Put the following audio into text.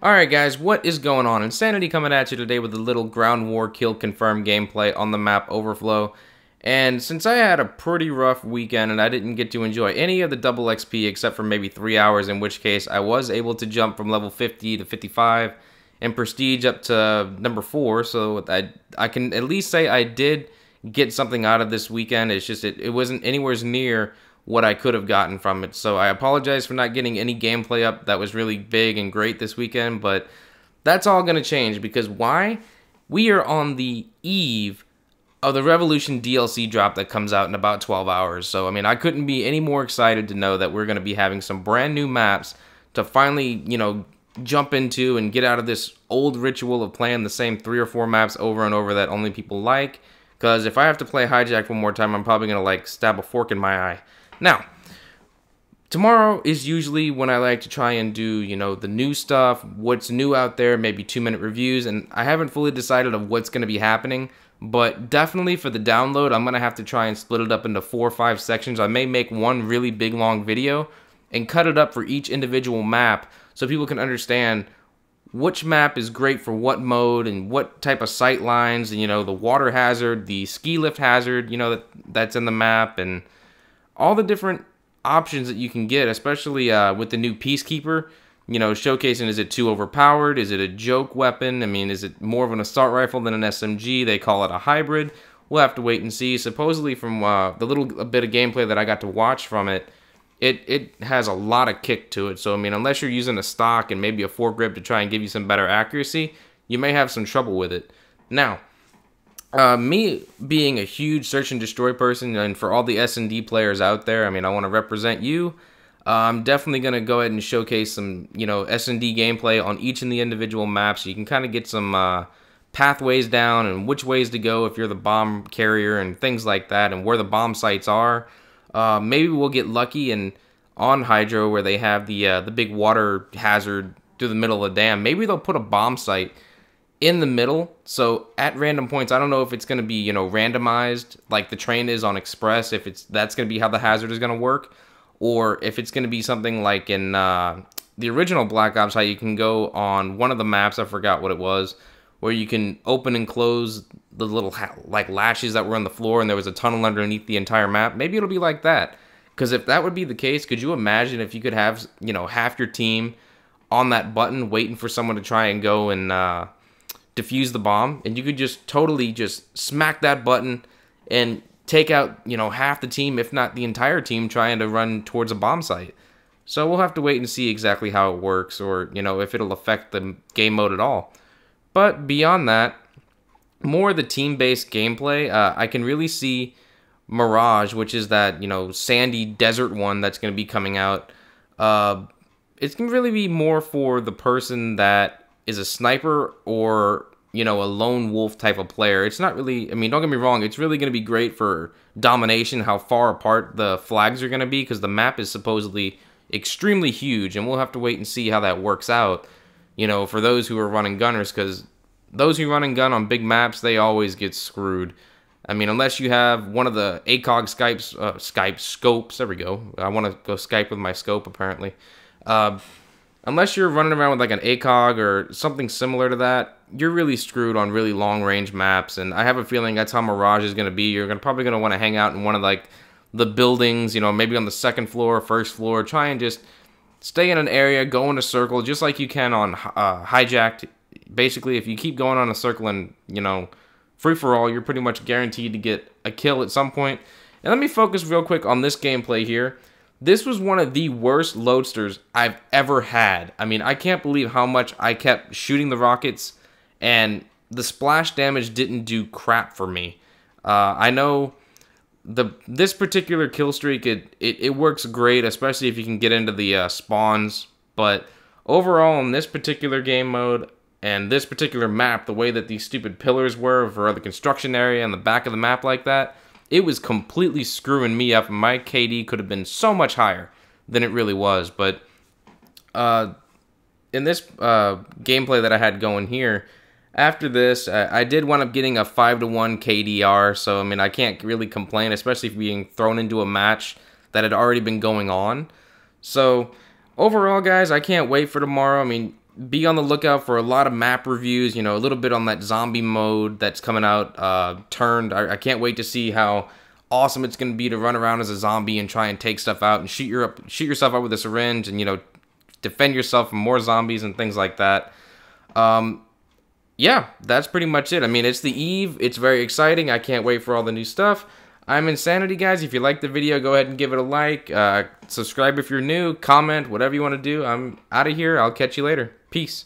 Alright guys, what is going on? Insanity coming at you today with a little ground war kill confirmed gameplay on the map Overflow. And since I had a pretty rough weekend and I didn't get to enjoy any of the double XP except for maybe 3 hours, in which case I was able to jump from level 50 to 55 and prestige up to number 4, so I can at least say I did get something out of this weekend. It's just it wasn't anywhere near what I could have gotten from it. So I apologize for not getting any gameplay up that was really big and great this weekend, but that's all going to change because why? We are on the eve of the Revolution DLC drop that comes out in about 12 hours. So, I mean, I couldn't be any more excited to know that we're going to be having some brand new maps to finally, jump into and get out of this old ritual of playing the same 3 or 4 maps over and over that only people like. Because if I have to play Hijacked one more time, I'm probably going to, stab a fork in my eye. Now, tomorrow is usually when I like to try and do, the new stuff, what's new out there, maybe 2-minute reviews, and I haven't fully decided of what's going to be happening, but definitely for the download, I'm going to have to try and split it up into 4 or 5 sections. I may make one really big, long video and cut it up for each individual map so people can understand which map is great for what mode and what type of sight lines, and, the water hazard, the ski lift hazard, that's in the map, and all the different options that you can get, especially with the new Peacekeeper, showcasing, is it too overpowered? Is it a joke weapon? I mean, is it more of an assault rifle than an SMG? They call it a hybrid. We'll have to wait and see. Supposedly from the little bit of gameplay that I got to watch from it, it has a lot of kick to it. So, I mean, unless you're using a stock and maybe a foregrip to try and give you some better accuracy, you may have some trouble with it. Now, me being a huge search and destroy person, and for all the S&D players out there, I mean, I want to represent you. I'm definitely going to go ahead and showcase some, S&D gameplay on each of the individual maps, so you can kind of get some pathways down and which ways to go if you're the bomb carrier and things like that, and where the bomb sites are. Maybe we'll get lucky and on Hydro, where they have the big water hazard through the middle of the dam, maybe they'll put a bomb site in the middle, so at random points. I don't know if it's going to be, randomized like the train is on Express, if that's going to be how the hazard is going to work, or if it's going to be something like in the original Black Ops, how you can go on one of the maps, I forgot what it was, where you can open and close the little latches that were on the floor and there was a tunnel underneath the entire map. Maybe it'll be like that, because if that would be the case, could you imagine if you could have, half your team on that button waiting for someone to try and go and defuse the bomb, and you could just totally just smack that button and take out, half the team, if not the entire team, trying to run towards a bomb site. So we'll have to wait and see exactly how it works, or, if it'll affect the game mode at all. But beyond that, more of the team-based gameplay, I can really see Mirage, which is that, sandy desert one that's going to be coming out. It's going to really be more for the person that is a sniper or, a lone wolf type of player. It's not really, I mean, don't get me wrong, it's really going to be great for domination, how far apart the flags are going to be, because the map is supposedly extremely huge, and we'll have to wait and see how that works out, for those who are running gunners, because those who run and gun on big maps, they always get screwed. I mean, unless you have one of the ACOG scopes, there we go. I want to go Skype with my scope, apparently. Unless you're running around with like an ACOG or something similar to that, you're really screwed on really long range maps, and I have a feeling that's how Mirage is going to be. You're probably going to want to hang out in one of the buildings, maybe on the 2nd floor, 1st floor. Try and just stay in an area, go in a circle, just like you can on Hijacked. Basically, if you keep going on a circle and, free-for-all, you're pretty much guaranteed to get a kill at some point. And let me focus real quick on this gameplay here. This was one of the worst loadsters I've ever had. I mean, I can't believe how much I kept shooting the rockets, and the splash damage didn't do crap for me. I know this particular kill streak, it works great, especially if you can get into the spawns, but overall in this particular game mode and this particular map, the way that these stupid pillars were for the construction area and the back of the map like that, it was completely screwing me up, and my KD could have been so much higher than it really was. But in this gameplay that I had going here, after this, I did wind up getting a 5-to-1 KDR, so I mean, I can't really complain, especially being thrown into a match that had already been going on. So overall, guys, I can't wait for tomorrow. I mean, be on the lookout for a lot of map reviews, you know, a little bit on that zombie mode that's coming out, Turned. I can't wait to see how awesome it's going to be to run around as a zombie and try and take stuff out and shoot yourself up with a syringe and, you know, defend yourself from more zombies and things like that. Yeah, that's pretty much it. I mean, it's the eve. It's very exciting. I can't wait for all the new stuff. I'm Insanity, guys. If you liked the video, go ahead and give it a like. Subscribe if you're new. Comment, whatever you want to do. I'm out of here. I'll catch you later. Peace.